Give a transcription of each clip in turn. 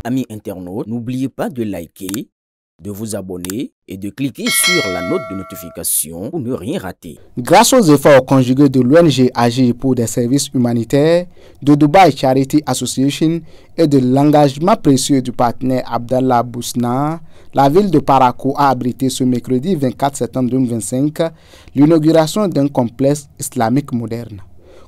Amis internautes, n'oubliez pas de liker, de vous abonner et de cliquer sur la note de notification pour ne rien rater. Grâce aux efforts conjugués de l'ONG Agir pour des services humanitaires, de Dubai Charity Association et de l'engagement précieux du partenaire Abdallah Bousna, la ville de Parakou a abrité ce mercredi 24 septembre 2025 l'inauguration d'un complexe islamique moderne.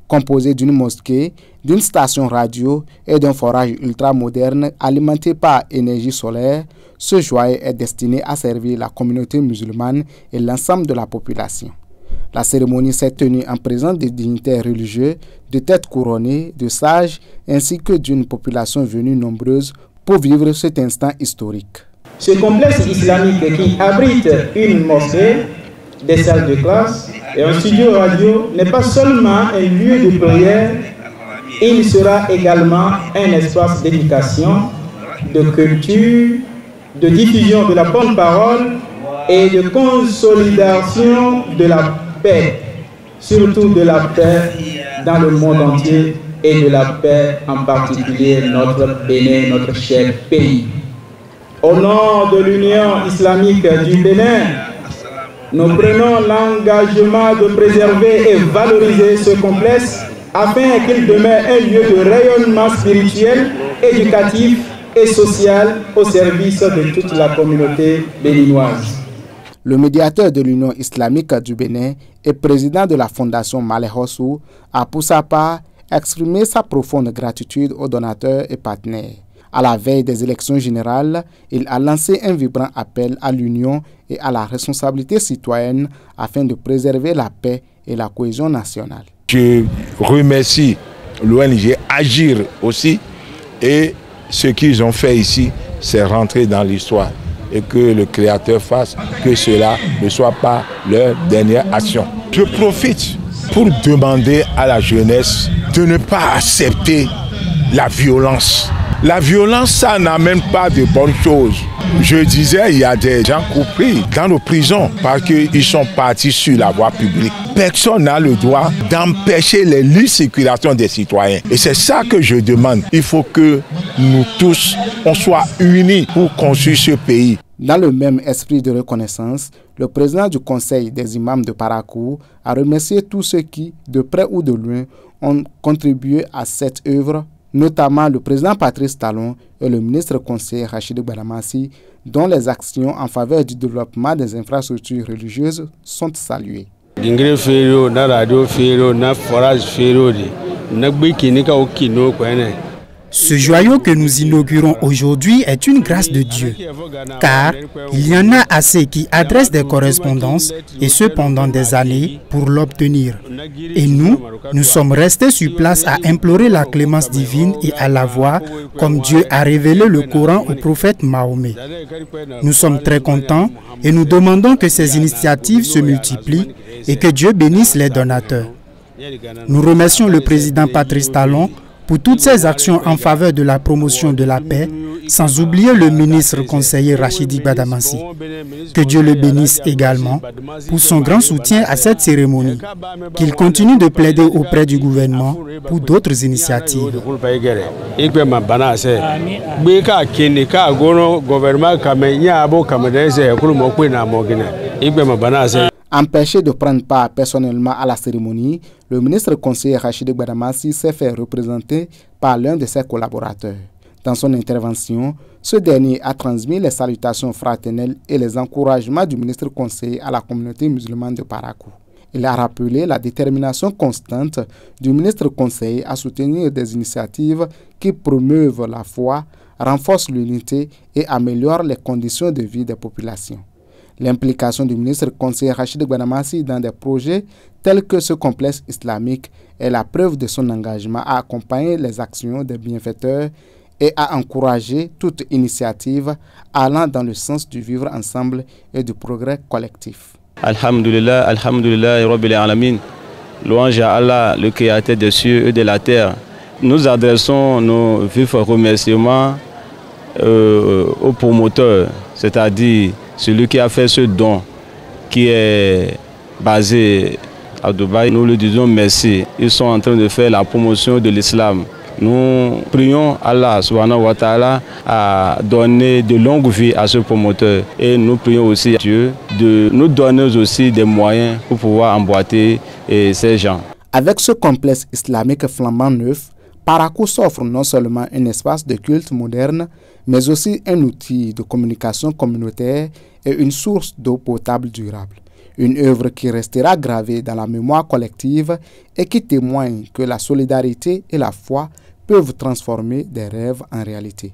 Composé d'une mosquée, d'une station radio et d'un forage ultra-moderne alimenté par énergie solaire, ce joyau est destiné à servir la communauté musulmane et l'ensemble de la population. La cérémonie s'est tenue en présence des dignitaires religieux, de têtes couronnées, de sages, ainsi que d'une population venue nombreuse pour vivre cet instant historique. Ce complexe islamique qui abrite une mosquée, des salles de classe et un studio radio n'est pas seulement un lieu de prière, il sera également un espace d'éducation, de culture, de diffusion de la bonne parole et de consolidation de la paix, surtout de la paix dans le monde entier et de la paix en particulier notre Bénin, notre cher pays. Au nom de l'Union islamique du Bénin, nous prenons l'engagement de préserver et valoriser ce complexe afin qu'il demeure un lieu de rayonnement spirituel, éducatif et social au service de toute la communauté béninoise. Le médiateur de l'Union islamique du Bénin et président de la fondation Maleh Hossou a pour sa part exprimé sa profonde gratitude aux donateurs et partenaires. À la veille des élections générales, il a lancé un vibrant appel à l'union et à la responsabilité citoyenne afin de préserver la paix et la cohésion nationale. Je remercie l'ONG Agir aussi, et ce qu'ils ont fait ici, c'est rentrer dans l'histoire et que le Créateur fasse que cela ne soit pas leur dernière action. Je profite pour demander à la jeunesse de ne pas accepter la violence. La violence, ça n'amène pas de bonnes choses. Je disais, il y a des gens compris dans nos prisons parce qu'ils sont partis sur la voie publique. Personne n'a le droit d'empêcher les libres circulations des citoyens. Et c'est ça que je demande. Il faut que nous tous, on soit unis pour construire ce pays. Dans le même esprit de reconnaissance, le président du Conseil des imams de Parakou a remercié tous ceux qui, de près ou de loin, ont contribué à cette œuvre, notamment le président Patrice Talon et le ministre conseiller Rachidi Badamassi, dont les actions en faveur du développement des infrastructures religieuses sont saluées. Ce joyau que nous inaugurons aujourd'hui est une grâce de Dieu, car il y en a assez qui adressent des correspondances et ce pendant des années pour l'obtenir. Et nous sommes restés sur place à implorer la clémence divine et à la voir comme Dieu a révélé le Coran au prophète Mahomet. Nous sommes très contents et nous demandons que ces initiatives se multiplient et que Dieu bénisse les donateurs. Nous remercions le président Patrice Talon pour toutes ces actions en faveur de la promotion de la paix, sans oublier le ministre conseiller Rachidi Badamassi. Que Dieu le bénisse également pour son grand soutien à cette cérémonie. Qu'il continue de plaider auprès du gouvernement pour d'autres initiatives. Empêché de prendre part personnellement à la cérémonie, le ministre conseiller Rachidi Badamassi s'est fait représenter par l'un de ses collaborateurs. Dans son intervention, ce dernier a transmis les salutations fraternelles et les encouragements du ministre conseiller à la communauté musulmane de Parakou. Il a rappelé la détermination constante du ministre conseiller à soutenir des initiatives qui promeuvent la foi, renforcent l'unité et améliorent les conditions de vie des populations. L'implication du ministre conseiller Rachidi Badamassi dans des projets tels que ce complexe islamique est la preuve de son engagement à accompagner les actions des bienfaiteurs et à encourager toute initiative allant dans le sens du vivre ensemble et du progrès collectif. Alhamdulillah, alhamdulillah, Rabbil Alamin. Louange à Allah, le créateur des cieux et de la terre. Nous adressons nos vifs remerciements aux promoteurs, c'est-à-dire celui qui a fait ce don, qui est basé à Dubaï. Nous lui disons merci. Ils sont en train de faire la promotion de l'islam Nous prions Allah subhanahu wa ta'ala à donner de longue vie à ce promoteur. Et nous prions aussi à Dieu de nous donner aussi des moyens pour pouvoir emboîter ces gens. Avec ce complexe islamique flambant neuf, Parakou s'offre non seulement un espace de culte moderne, mais aussi un outil de communication communautaire et une source d'eau potable durable. Une œuvre qui restera gravée dans la mémoire collective et qui témoigne que la solidarité et la foi peuvent transformer des rêves en réalité.